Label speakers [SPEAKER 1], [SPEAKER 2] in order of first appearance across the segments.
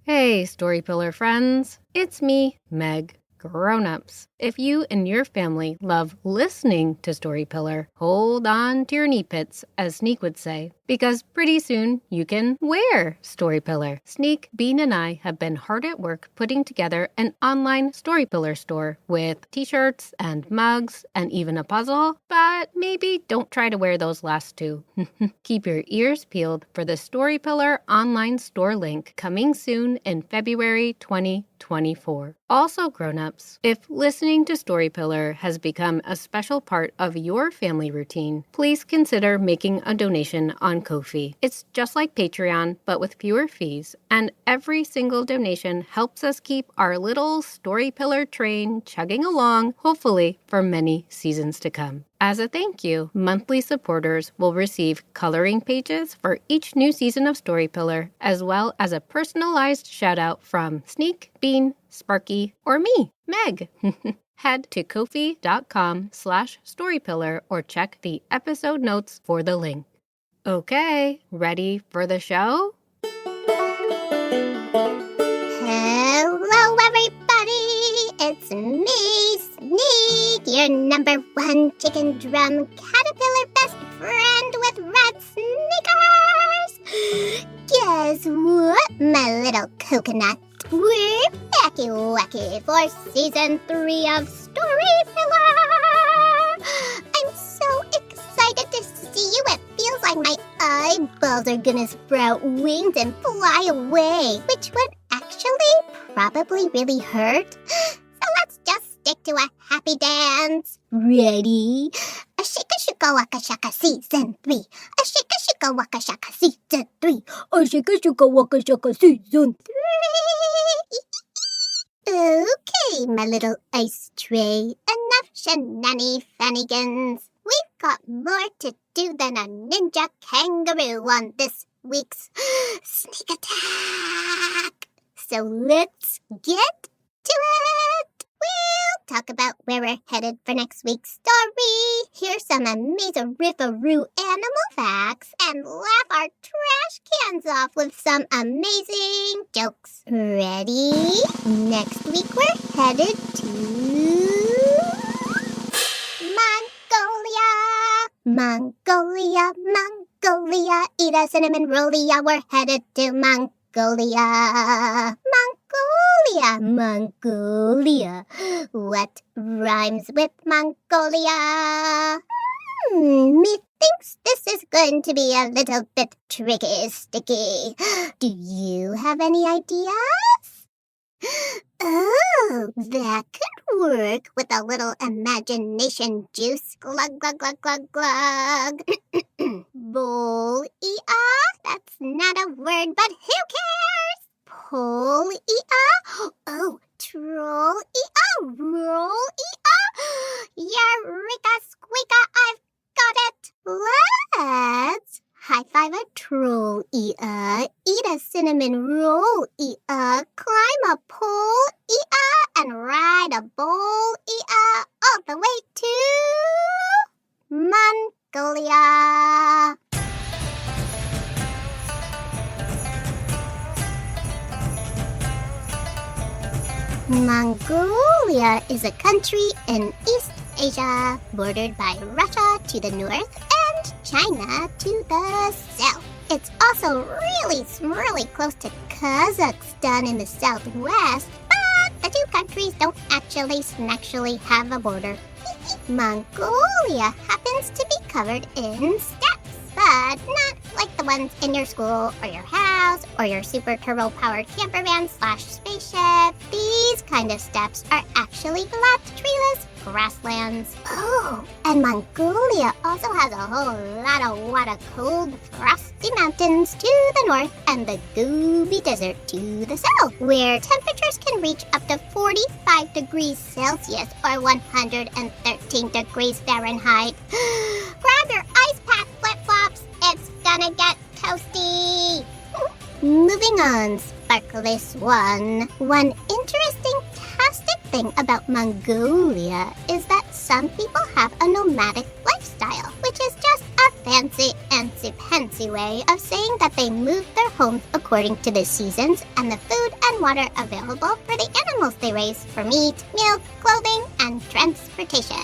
[SPEAKER 1] Hey, Storypillar friends. It's me, Meg. Grown-ups. If you and your family love listening to Storypillar, hold on to your knee pits, as Sneak would say, because pretty soon you can wear Storypillar. Sneak, Bean, and I have been hard at work putting together an online Storypillar store with t-shirts and mugs and even a puzzle, but maybe don't try to wear those last two. Keep your ears peeled for the Storypillar online store link coming soon in February 2024. Also, grown-ups, if listening to Storypillar has become a special part of your family routine, please consider making a donation on Ko-fi. It's just like Patreon, but with fewer fees, and every single donation helps us keep our little Storypillar train chugging along, hopefully for many seasons to come. As a thank you, monthly supporters will receive coloring pages for each new season of Storypillar, as well as a personalized shout-out from Sneak, Bean, Sparky, or me, Meg. Head to ko-fi.com/storypillar or check the episode notes for the link. Okay, ready for the show?
[SPEAKER 2] Hello, everybody! It's me, Sneak, your number one chicken drum caterpillar best friend with red sneakers! Guess what, my little coconut? We're backy wacky for season 3 of Storypillar! I'm so excited to see you, it feels like my eyeballs are gonna sprout wings and fly away, which would actually probably really hurt. So let's just stick to a happy dance. Ready? A shaka shaka waka shaka season 3. A shaka shaka waka shaka season 3. A shaka shaka waka shaka season 3. Okay, my little ice tray. Enough shenanigans. We've got more to do than a ninja kangaroo on this week's sneak attack. So let's get to it. We'll talk about where we're headed for next week's story, hear some amazing riffaroo animal facts, and laugh our trash cans off with some amazing jokes. Ready? Next week we're headed to Mongolia, eat a cinnamon rollia, we're headed to Mongolia. Mongolia. What rhymes with Mongolia? Methinks this is going to be a little bit tricky, sticky. Do you have any ideas? Oh, that could work with a little imagination juice. Glug, glug, glug, glug, glug. Bull-ea? That's not a word, but who cares? Pole-ea? Oh, troll-ea? Roll-ea? Eureka, squeaka, I've got it. Let's high-five a troll-ea, eat a cinnamon roll-ea, climb a pole-ea, and ride a bull-ea all the way to Mongolia. Mongolia is a country in East Asia, bordered by Russia to the north and China to the south. It's also really close to Kazakhstan in the southwest, but the two countries don't actually have a border. Mongolia happens to be covered in steppes, but not like the ones in your school or your house or your super turbo-powered camper van / spaceship. These kind of steppes are actually flat, treeless grasslands. Oh, and Mongolia also has a whole lot of cold, frosty mountains to the north and the Gobi Desert to the south, where temperatures can reach up to 45 degrees Celsius or 113 degrees Fahrenheit. Grab your ice pack flip-flops, it's gonna get toasty. Moving on, Sparkly Swan. One interesting thing about Mongolia is that some people have a nomadic lifestyle, which is just a fancy way of saying that they moved their homes according to the seasons and the food and water available for the animals they raise for meat, milk, clothing, and transportation.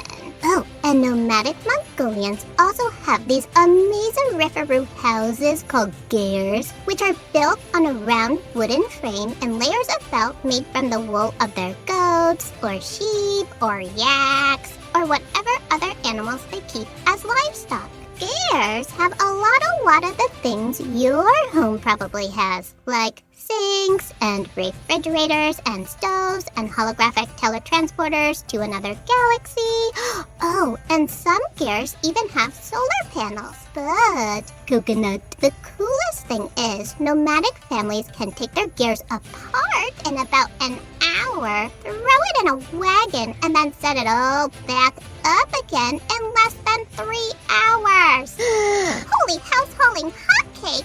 [SPEAKER 2] Oh, and nomadic Mongolians also have these amazing riffaroo houses called Gers, which are built on a round wooden frame and layers of felt made from the wool of their goats, or sheep, or yaks, or whatever other animals they keep as livestock. Gers have a lot of the things your home probably has, like sinks and refrigerators and stoves and holographic teletransporters to another galaxy. Oh, and some Gers even have solar panels. But, coconut, the coolest thing is nomadic families can take their Gers apart in about an hour, throw it in a wagon, and then set it all back up again in less than 3 hours. Holy house-hauling hotcakes!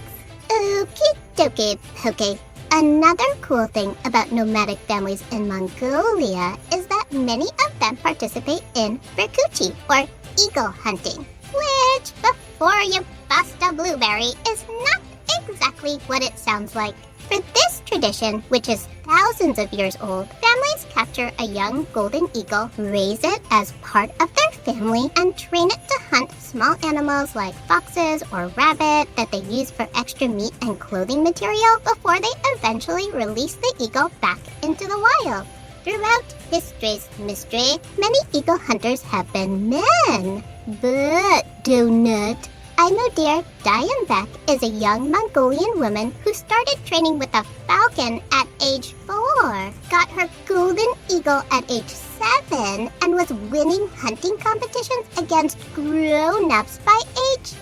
[SPEAKER 2] Okie dokie pokey. Another cool thing about nomadic families in Mongolia is that many of them participate in berkuchi, or eagle hunting, which, before you bust a blueberry, is not exactly what it sounds like. For this tradition, which is thousands of years old, families capture a young golden eagle, raise it as part of their family, and train it to hunt small animals like foxes or rabbit that they use for extra meat and clothing material before they eventually release the eagle back into the wild. Throughout history's mystery, many eagle hunters have been men. But, Donut, I know dear Diamondback is a young Mongolian woman who started training with a falcon at age 4, got her golden eagle at age 7, and was winning hunting competitions against grown-ups by age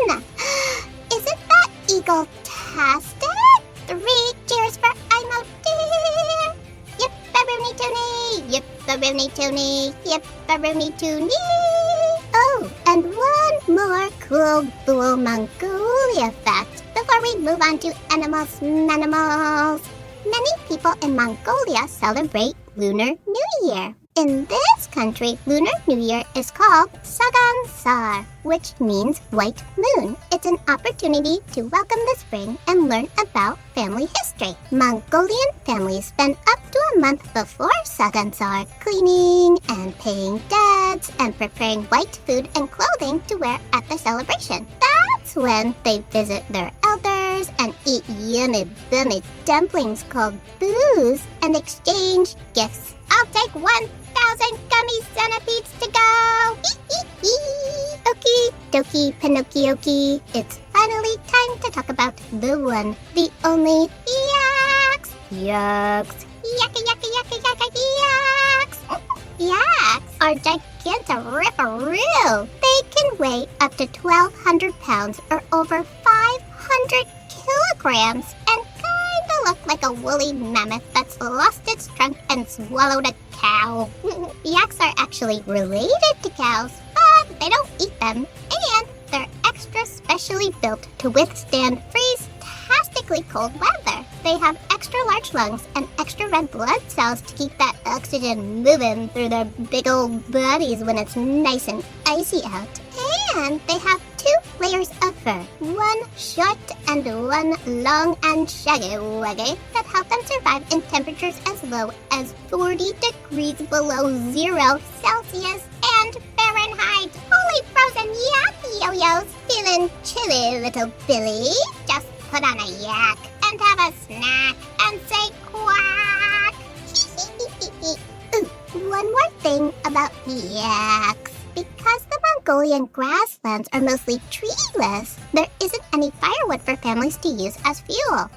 [SPEAKER 2] 10. Isn't that eagle-tastic? 3 cheers for Imo dear! Yip-a-rooney toony, yip-a-rooney toony, yip-a-rooney toony! Oh, and one more cool Mongolia fact before we move on to animals. Many people in Mongolia celebrate Lunar New Year. In this country, Lunar New Year is called Tsaagan, which means white moon. It's an opportunity to welcome the spring and learn about family history. Mongolian families spend up to a month before Tsaagan cleaning and paying debts and preparing white food and clothing to wear at the celebration. That's when they visit their elders and eat yummy dumplings called boos and exchange gifts. I'll take 1,000 gummy centipedes to go! Okie dokie Pinocchio-kie. It's finally time to talk about the one, the only Yaks! Yaks! Yaka! Yaks! Yaks are gigantoriffaroo! They can weigh up to 1,200 pounds or over 500 kilograms and kinda look like a woolly mammoth that's lost its trunk and swallowed a cow. Yaks are actually related to cows, but they don't eat them, and they're extra specially built to withstand freeze-tastically cold weather. They have extra large lungs and extra red blood cells to keep that oxygen moving through their big old bodies when it's nice and icy out. And they have 2 layers of fur, one short and one long and shaggy-waggy, that help them survive in temperatures as low as 40 degrees below 0 Celsius and Fahrenheit. Holy frozen yak yo-yos, feeling chilly, little Billy? Just put on a yak and have a snack and say quack. Ooh, one more thing about yaks. Because the Mongolian grasslands are mostly treeless, there isn't any firewood for families to use as fuel.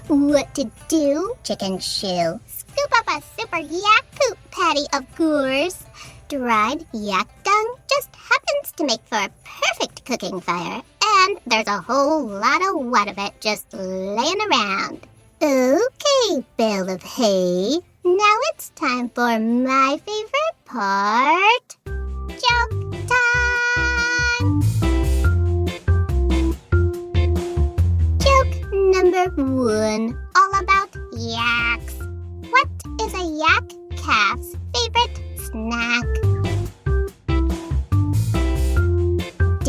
[SPEAKER 2] What to do? Chicken shoe. Scoop up a super yak poop patty, of course. Dried yak dung just happens to make for a perfect cooking fire, and there's a whole lot of it just laying around. Okay, bale of hay. Now it's time for my favorite part. Joke time! Joke number 1, all about yaks. What is a yak calf's favorite snack?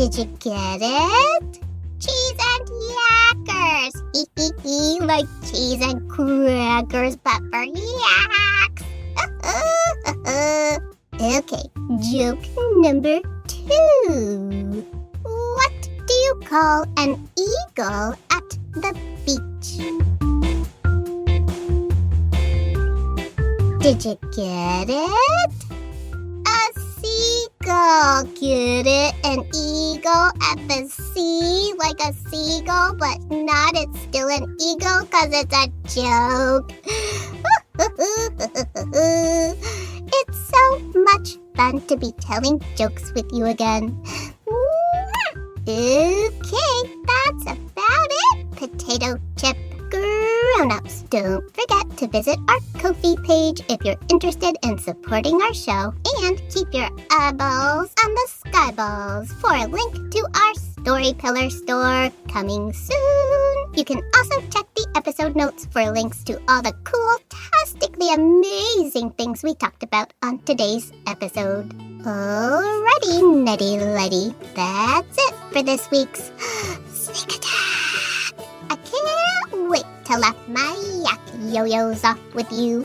[SPEAKER 2] Did you get it? Cheese and yackers! Like cheese and crackers, but for yaks! Okay, joke number 2. What do you call an eagle at the beach? Did you get it? A seagull. Get it? An eagle at the sea, like a seagull, but not. It's still an eagle because it's a joke. It's so much fun to be telling jokes with you again. Okay, that's about it, potato chip grown-ups. Don't forget to visit our Ko-fi page if you're interested in supporting our show, and keep your eyeballs on the skyballs for a link to our Storypillar store coming soon. You can also check the episode notes for links to all the cool-tastically amazing things we talked about on today's episode. Alrighty, nighty-lighty, that's it for this week's Sneak Attack. I can't wait to laugh my yak yo-yos off with you.